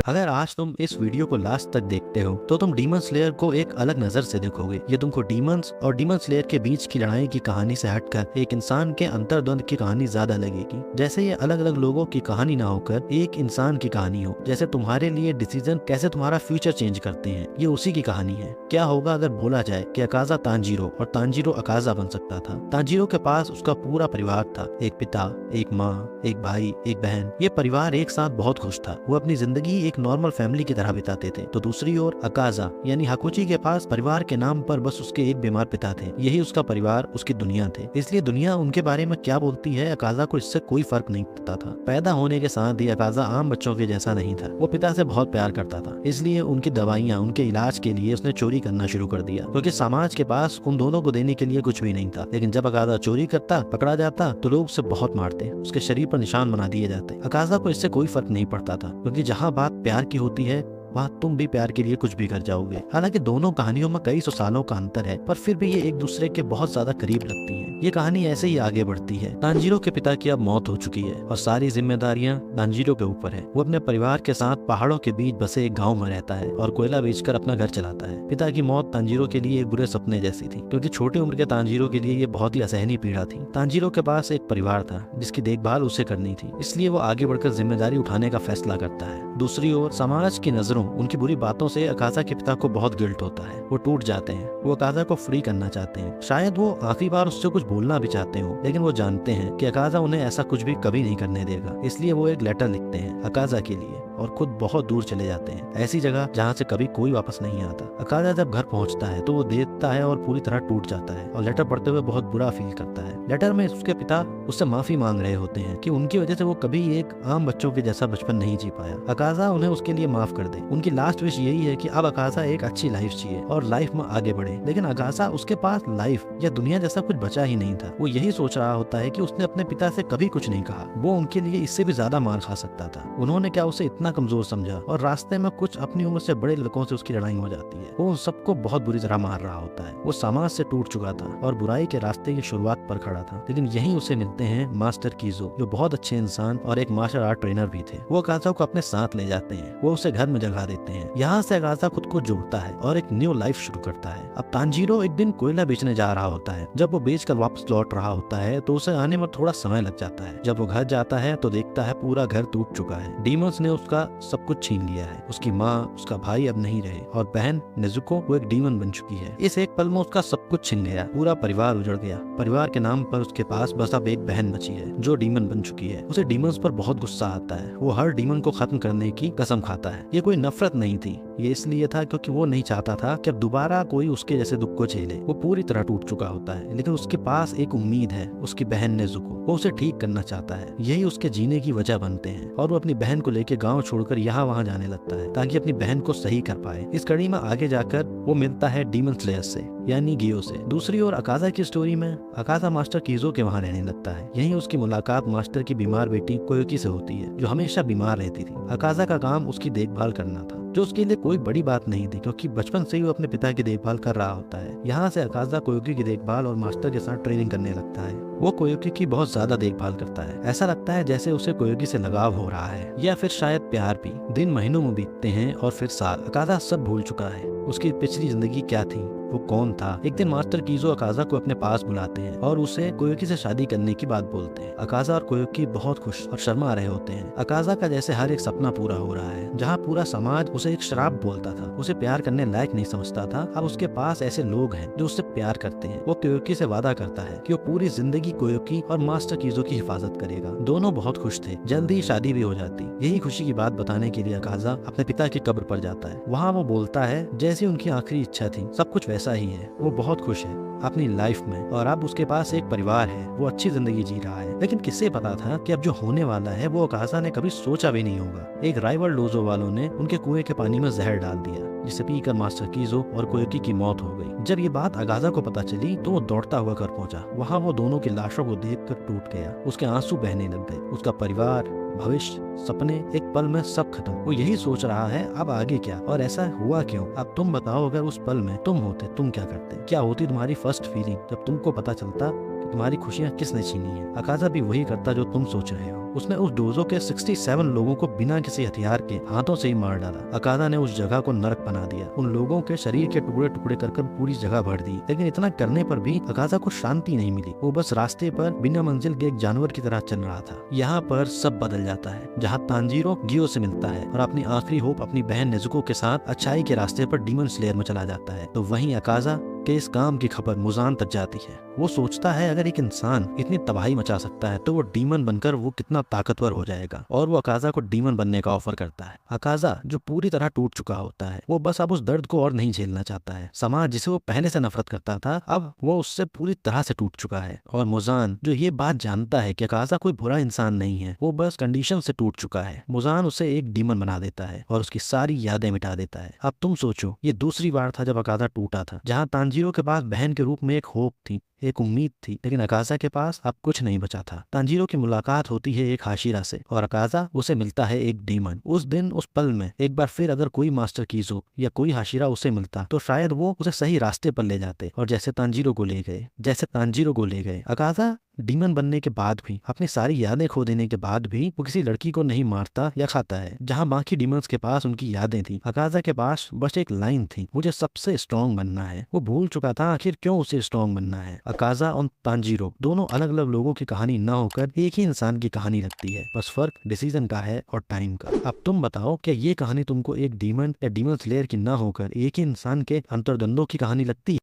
अगर आज तुम इस वीडियो को लास्ट तक देखते हो तो तुम डीमन स्लेयर को एक अलग नजर से देखोगे। ये तुमको डीमंस और डीमन स्लेयर के बीच की लड़ाई की कहानी से हटकर एक इंसान के अंतर्द्वंद की कहानी ज्यादा लगेगी। जैसे ये अलग अलग लोगों की कहानी ना होकर एक इंसान की कहानी हो। जैसे तुम्हारे लिए डिसीजन कैसे तुम्हारा फ्यूचर चेंज करते हैं, ये उसी की कहानी है। क्या होगा अगर बोला जाए कि अकाजा तांजीरो और तांजीरो अकाजा बन सकता था। तांजीरो के पास उसका पूरा परिवार था, एक पिता, एक माँ, एक भाई, एक बहन। ये परिवार एक साथ बहुत खुश था। वो अपनी जिंदगी एक नॉर्मल फैमिली की तरह बिताते थे। तो दूसरी ओर अकाजा यानी हाकुची के पास परिवार के नाम पर बस उसके एक बीमार पिता थे। यही उसका परिवार, उसकी दुनिया थे। इसलिए दुनिया उनके बारे में क्या बोलती है, अकाजा को इससे कोई फर्क नहीं पड़ता था। पैदा होने के साथ ही अकाजा आम बच्चों के जैसा नहीं था। वो पिता से बहुत प्यार करता था, इसलिए उनकी दवाइयाँ, उनके इलाज के लिए उसने चोरी करना शुरू कर दिया, क्योंकि समाज के पास उन दोनों को देने के लिए कुछ भी नहीं था। लेकिन जब अकाजा चोरी करता, पकड़ा जाता तो लोग उसे बहुत मारते, उसके शरीर पर निशान बना दिए जाते। अकाजा को इससे कोई फर्क नहीं पड़ता था, क्योंकि जहाँ बात प्यार की होती है वहाँ तुम भी प्यार के लिए कुछ भी कर जाओगे। हालांकि दोनों कहानियों में कई सौ सालों का अंतर है, पर फिर भी ये एक दूसरे के बहुत ज्यादा करीब लगती हैं। ये कहानी ऐसे ही आगे बढ़ती है। तांजीरो के पिता की अब मौत हो चुकी है और सारी जिम्मेदारियां तांजीरो के ऊपर है। वो अपने परिवार के साथ पहाड़ों के बीच बसे एक गाँव में रहता है और कोयला बेचकर अपना घर चलाता है। पिता की मौत तांजीरो के लिए एक बुरे सपने जैसी थी, क्योंकि छोटी उम्र के तांजीरो के लिए ये बहुत ही असहनीय पीड़ा थी। तांजीरो के पास एक परिवार था जिसकी देखभाल उसे करनी थी, इसलिए वो आगे बढ़कर जिम्मेदारी उठाने का फैसला करता है। दूसरी ओर समाज की नजरों, उनकी बुरी बातों से अकाजा के पिता को बहुत गिल्ट होता है। वो टूट जाते हैं। वो अकाजा को फ्री करना चाहते हैं। शायद वो आखिरी बार उससे कुछ बोलना भी चाहते हो, लेकिन वो जानते हैं कि अकाजा उन्हें ऐसा कुछ भी कभी नहीं करने देगा। इसलिए वो एक लेटर लिखते हैं अकाजा के लिए और खुद बहुत दूर चले जाते हैं, ऐसी जगह जहाँ से कभी कोई वापस नहीं आता। अकाजा जब घर पहुँचता है तो वो देखता है और पूरी तरह टूट जाता है और लेटर पढ़ते हुए बहुत बुरा फील करता है। लेटर में उसके पिता उससे माफी मांग रहे होते हैं कि उनकी वजह से वो कभी एक आम बच्चों के जैसा बचपन नहीं जी पाया। अकाजा उन्हें उसके लिए माफ कर दे। उनकी लास्ट विश यही है कि अब अकाजा एक अच्छी लाइफ जिए और लाइफ में आगे बढ़े। लेकिन अकाजा, उसके पास लाइफ या दुनिया जैसा कुछ बचा ही नहीं था। वो यही सोच रहा होता है कि उसने अपने पिता से कभी कुछ नहीं कहा। वो उनके लिए इससे भी ज्यादा मार खा सकता था। उन्होंने क्या उसे इतना कमजोर समझा, और रास्ते में कुछ अपनी उम्र से बड़े लड़कों से उसकी लड़ाई हो जाती है। वो उन सबको बहुत बुरी तरह मार रहा होता है। वो समाज से टूट चुका था और बुराई के रास्ते की शुरुआत पर खड़ा था। लेकिन यहीं उसे मिलते हैं मास्टर कीजो, जो बहुत अच्छे इंसान और एक मार्शल आर्ट ट्रेनर भी थे। वो अकाजा को अपने साथ ले जाते हैं। वो उसे घर में जगा देते हैं। यहाँ से अकाजा खुद को जोड़ता है और एक न्यू लाइफ शुरू करता है। अब तांजीरो एक दिन कोयला बेचने जा रहा होता है। जब वो बेचकर वापस लौट रहा होता है तो उसे आने में थोड़ा समय लग जाता है। जब वो घर जाता है तो देखता है पूरा घर टूट चुका है। डीमंस ने उसका सब कुछ छीन लिया है। उसकी माँ, उसका भाई अब नहीं रहे और बहन नेजुको वो एक डीमन बन चुकी है। इस एक पल में उसका सब कुछ छिन गया। पूरा परिवार उजड़ गया। परिवार के नाम पर उसके पास बस अब एक बहन बची है जो डीमन बन चुकी है। उसे डीमंस पर बहुत गुस्सा आता है। वो हर डीमन को खत्म करने की कसम खाता है। ये कोई नफरत नहीं थी, ये इसलिए था क्योंकि वो नहीं चाहता था कि अब दोबारा कोई उसके जैसे दुख को झेले। वो पूरी तरह टूट चुका होता है, लेकिन उसके पास एक उम्मीद है, उसकी बहन नेजुको। वो उसे ठीक करना चाहता है। यही उसके जीने की वजह बनते हैं और वो अपनी बहन को लेकर गाँव छोड़कर यहाँ वहाँ जाने लगता है ताकि अपनी बहन को सही कर पाए। इस कड़ी में आगे जाकर वो मिलता है डीमन स्लेयर से, यानी गियो से। दूसरी ओर अकाजा की स्टोरी में अकाजा मास्टर कीजो के वहाँ रहने लगता है। यहीं उसकी मुलाकात मास्टर की बीमार बेटी कोयोकी से होती है, जो हमेशा बीमार रहती थी। अकाजा का काम उसकी देखभाल करना था, जो उसके लिए कोई बड़ी बात नहीं थी, क्योंकि बचपन से ही वो अपने पिता की देखभाल कर रहा होता है। यहाँ से अकाजा कोयोकी की देखभाल और मास्टर के साथ ट्रेनिंग करने लगता है। वो कोयोकी की बहुत ज्यादा देखभाल करता है। ऐसा लगता है जैसे उसे कोयोकी से लगाव हो रहा है, या फिर शायद प्यार भी। दिन महीनों में बीतते हैं और फिर साल। अकाजा सब भूल चुका है। उसकी पिछली जिंदगी क्या थी, वो कौन था। एक दिन मास्टर कीजो अकाजा को अपने पास बुलाते हैं और उसे कोयोकी से शादी करने की बात बोलते हैं। अकाजा और कोयोकी बहुत खुश और शर्मा रहे होते हैं। अकाजा का जैसे हर एक सपना पूरा हो रहा है। जहाँ पूरा समाज उसे एक शराब बोलता था, उसे प्यार करने लायक नहीं समझता था, अब उसके पास ऐसे लोग हैं जो उससे प्यार करते हैं। वो कोयोकी से वादा करता है कि वो पूरी जिंदगी कोयोकी और मास्टर कीजो की हिफाजत करेगा। दोनों बहुत खुश थे। जल्दी ही शादी भी हो जाती। यही खुशी की बात बताने के लिए अकाजा अपने पिता की कब्र पर जाता है। वहाँ वो बोलता है जैसी उनकी आखिरी इच्छा थी, सब कुछ वैसा ही है। वो बहुत खुश है अपनी लाइफ में और अब उसके पास एक परिवार है। वो अच्छी जिंदगी जी रहा है। लेकिन किसे पता था कि अब जो होने वाला है वो अकाजा ने कभी सोचा भी नहीं होगा। एक राइवल डोजो वालों ने उनके कुएं के पानी में जहर डाल दिया, जिसे पीकर मास्टर कीजो और कोयोकी की मौत हो गई। जब ये बात अकाजा को पता चली तो वो दौड़ता हुआ घर पहुंचा। वहाँ वो दोनों की लाशों को देखकर टूट गया। उसके आंसू बहने लग गए। उसका परिवार, भविष्य, सपने एक पल में सब खत्म। वो यही सोच रहा है अब आगे क्या, और ऐसा हुआ क्यों। अब तुम बताओ, अगर उस पल में तुम होते तुम क्या करते। क्या होती तुम्हारी फर्स्ट फीलिंग जब तुमको पता चलता कि तुम्हारी खुशियाँ किसने छीनी है। अकाजा भी वही करता जो तुम सोच रहे हो। उसने उस डोजो के 67 लोगों को बिना किसी हथियार के हाथों से ही मार डाला। अकाजा ने उस जगह को नरक बना दिया, उन लोगों के शरीर के टुकड़े टुकड़े कर पूरी जगह भर दी। लेकिन इतना करने पर भी अकाजा को शांति नहीं मिली। वो बस रास्ते पर बिना मंजिल के एक जानवर की तरह चल रहा था। यहाँ पर सब बदल जाता है। जहाँ तांजीरो गियो से मिलता है और अपनी आखिरी होप अपनी बहन नेजुको के साथ अच्छाई के रास्ते पर डीमन स्लेयर में चला जाता है, तो वहीं अकाजा के इस काम की खबर मुजान तक जाती है। वो सोचता है अगर एक इंसान इतनी तबाही मचा सकता है तो वो डीमन बनकर वो कितना ताकतवर हो जाएगा, और वो अकाजा को डीमन बनने का ऑफर करता है। अकाजा जो पूरी तरह टूट चुका होता है, वो बस अब उस दर्द को और नहीं झेलना चाहता है। समाज जिसे वो पहले से नफरत करता था, अब वो उससे पूरी तरह से टूट चुका है। और मुजान जो ये बात जानता है कि अकाजा कोई बुरा इंसान नहीं है, वो बस कंडीशन से टूट चुका है। मुजान उसे एक डीमन बना देता है और उसकी सारी यादें मिटा देता है। अब तुम सोचो, ये दूसरी बार था जब अकाजा टूटा था। जहाँ तांजीरो के पास बहन के रूप में एक होप थी, एक उम्मीद थी, लेकिन अकाजा के पास अब कुछ नहीं बचा था। तांजीरो की मुलाकात होती है एक हाशिरा से और अकाजा उसे मिलता है एक डीमन। उस दिन उस पल में एक बार फिर अगर कोई मास्टर कीजो या कोई हाशिरा उसे मिलता तो शायद वो उसे सही रास्ते पर ले जाते, और जैसे तांजीरो को ले गए अकाजा डीमन बनने के बाद भी, अपनी सारी यादें खो देने के बाद भी, वो किसी लड़की को नहीं मारता या खाता है। जहाँ बाकी डीमंस के पास उनकी यादें थी, अकाजा के पास बस एक लाइन थी, मुझे सबसे स्ट्रॉन्ग बनना है। वो भूल चुका था आखिर क्यों उसे स्ट्रॉन्ग बनना है। अकाजा और तांजीरो दोनों अलग अलग लोगों की कहानी न होकर एक ही इंसान की कहानी लगती है, बस फर्क डिसीजन का है और टाइम का। अब तुम बताओ, क्या ये कहानी तुमको एक डीमन या डीमन स्लेयर की न होकर एक ही इंसान के अंतर्द्वंदों की कहानी लगती है?